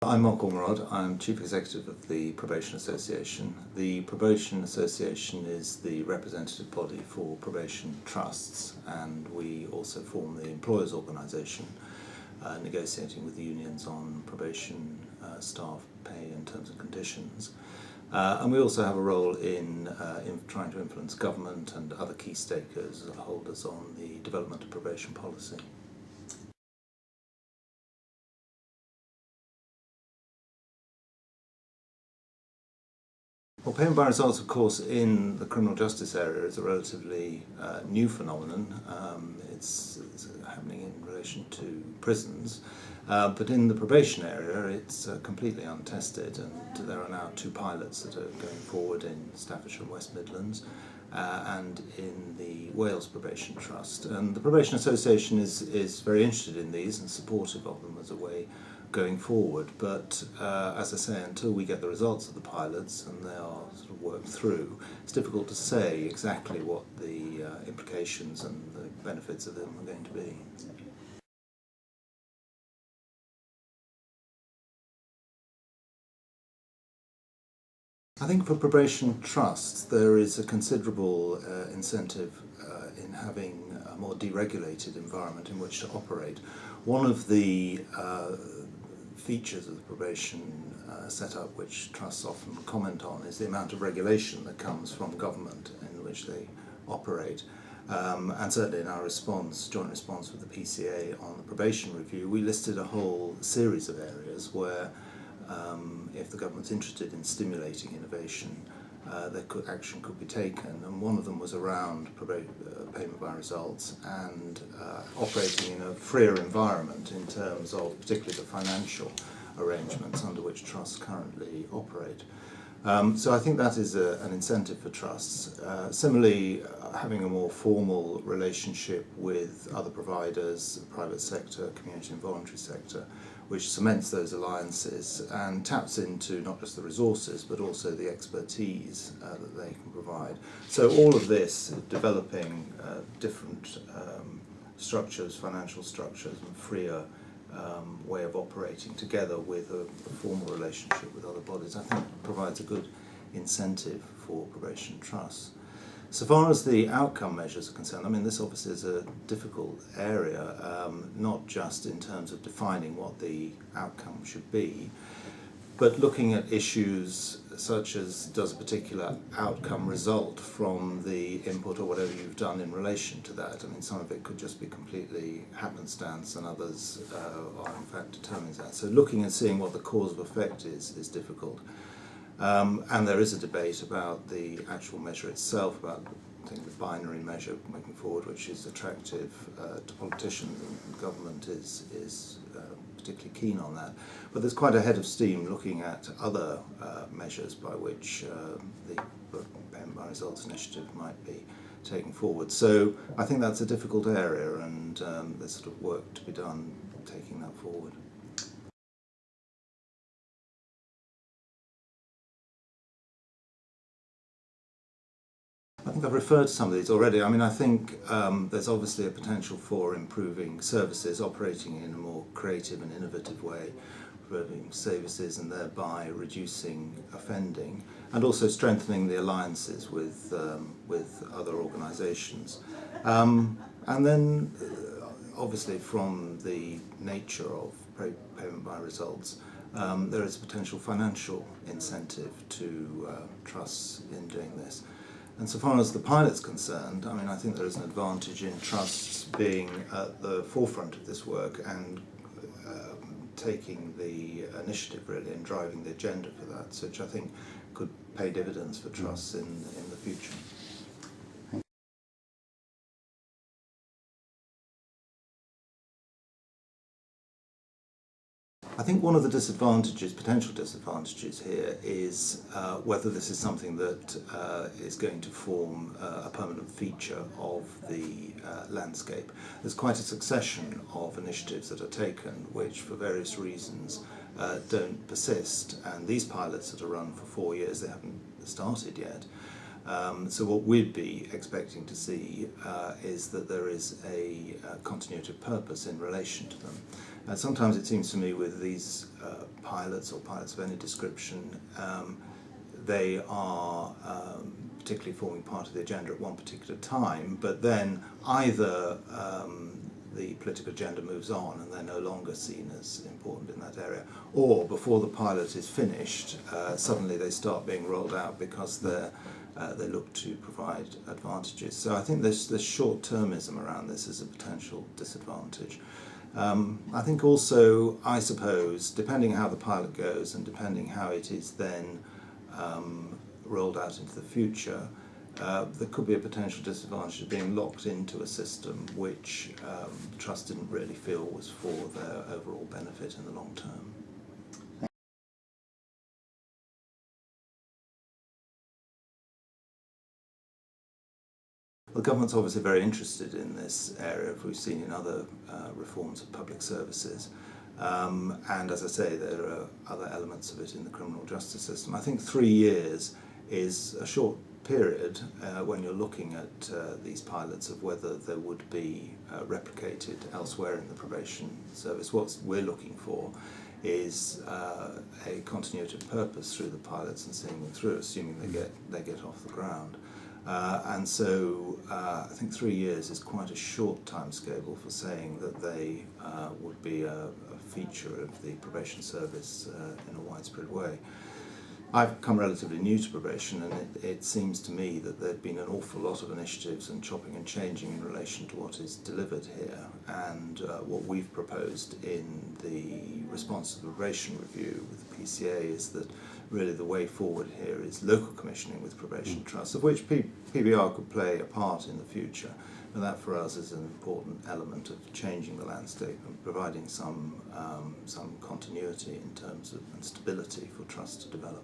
I'm Mark Ormerod. I'm Chief Executive of the Probation Association. The Probation Association is the representative body for probation trusts, and we also form the employers' organisation, negotiating with the unions on probation staff pay and terms and conditions. And we also have a role in trying to influence government and other key stakeholders on the development of probation policy. Well, payment by results, of course, in the criminal justice area is a relatively new phenomenon. It's happening in relation to prisons, but in the probation area it's completely untested, and there are now 2 pilots that are going forward in Staffordshire and West Midlands and in the Wales Probation Trust. And the Probation Association is very interested in these and supportive of them as a way going forward, but as I say, until we get the results of the pilots and they are sort of worked through, it's difficult to say exactly what the implications and the benefits of them are going to be. I think for probation trusts there is a considerable incentive in having a more deregulated environment in which to operate. One of the features of the probation setup, which trusts often comment on, is the amount of regulation that comes from government in which they operate. And certainly in our joint response with the PCA on the probation review, we listed a whole series of areas where if the government's interested in stimulating innovation, action could be taken, and one of them was around payment by results and operating in a freer environment in terms of particularly the financial arrangements under which trusts currently operate. So I think that is an incentive for trusts. Similarly, having a more formal relationship with other providers, private sector, community and voluntary sector, which cements those alliances and taps into not just the resources but also the expertise that they can provide. So all of this, developing different structures, financial structures, and freer way of operating together with a formal relationship with other bodies, I think provides a good incentive for probation trusts. So far as the outcome measures are concerned, I mean, this obviously is a difficult area, not just in terms of defining what the outcome should be, but looking at issues such as, does a particular outcome result from the input or whatever you've done in relation to that? I mean, some of it could just be completely happenstance, and others are in fact determines that. So looking and seeing what the cause of effect is difficult. And there is a debate about the actual measure itself, about I think the binary measure moving forward, which is attractive to politicians, and government is particularly keen on that. But there's quite a head of steam looking at other measures by which the payment by results initiative might be taken forward. So I think that's a difficult area, and there's sort of work to be done taking that forward. I think I've referred to some of these already. I mean, I think there's obviously a potential for improving services, operating in a more creative and innovative way, improving services and thereby reducing offending, and also strengthening the alliances with other organisations. And then, obviously, from the nature of payment by results, there is a potential financial incentive to trusts in doing this. And so far as the pilot's concerned, I mean, I think there is an advantage in trusts being at the forefront of this work and taking the initiative really and driving the agenda for that, which I think could pay dividends for trusts in the future. I think one of the potential disadvantages here, is whether this is something that is going to form a permanent feature of the landscape. There's quite a succession of initiatives that are taken which, for various reasons, don't persist, and these pilots that are run for 4 years, they haven't started yet. So what we'd be expecting to see is that there is a continuity of purpose in relation to them. Sometimes it seems to me with these pilots or pilots of any description, they are particularly forming part of the agenda at one particular time, but then either the political agenda moves on and they're no longer seen as important in that area, or before the pilot is finished, suddenly they start being rolled out because they look to provide advantages. So I think there's short-termism around this as a potential disadvantage. I think also, I suppose, depending how the pilot goes and depending how it is then rolled out into the future, there could be a potential disadvantage of being locked into a system which the Trust didn't really feel was for their overall benefit in the long term. The government's obviously very interested in this area, as we've seen in other reforms of public services. And as I say, there are other elements of it in the criminal justice system. I think 3 years is a short period when you're looking at these pilots of whether they would be replicated elsewhere in the probation service. What we're looking for is a continuity of purpose through the pilots and seeing them through, assuming they get off the ground. And so I think 3 years is quite a short timescale for saying that they would be a feature of the probation service in a widespread way. I've come relatively new to probation, and it seems to me that there have been an awful lot of initiatives and chopping and changing in relation to what is delivered here. And what we've proposed in the response to the probation review with the PCA is that really the way forward here is local commissioning with probation trusts, of which PBR could play a part in the future. And that for us is an important element of changing the landscape and providing some continuity in terms of and stability for trusts to develop.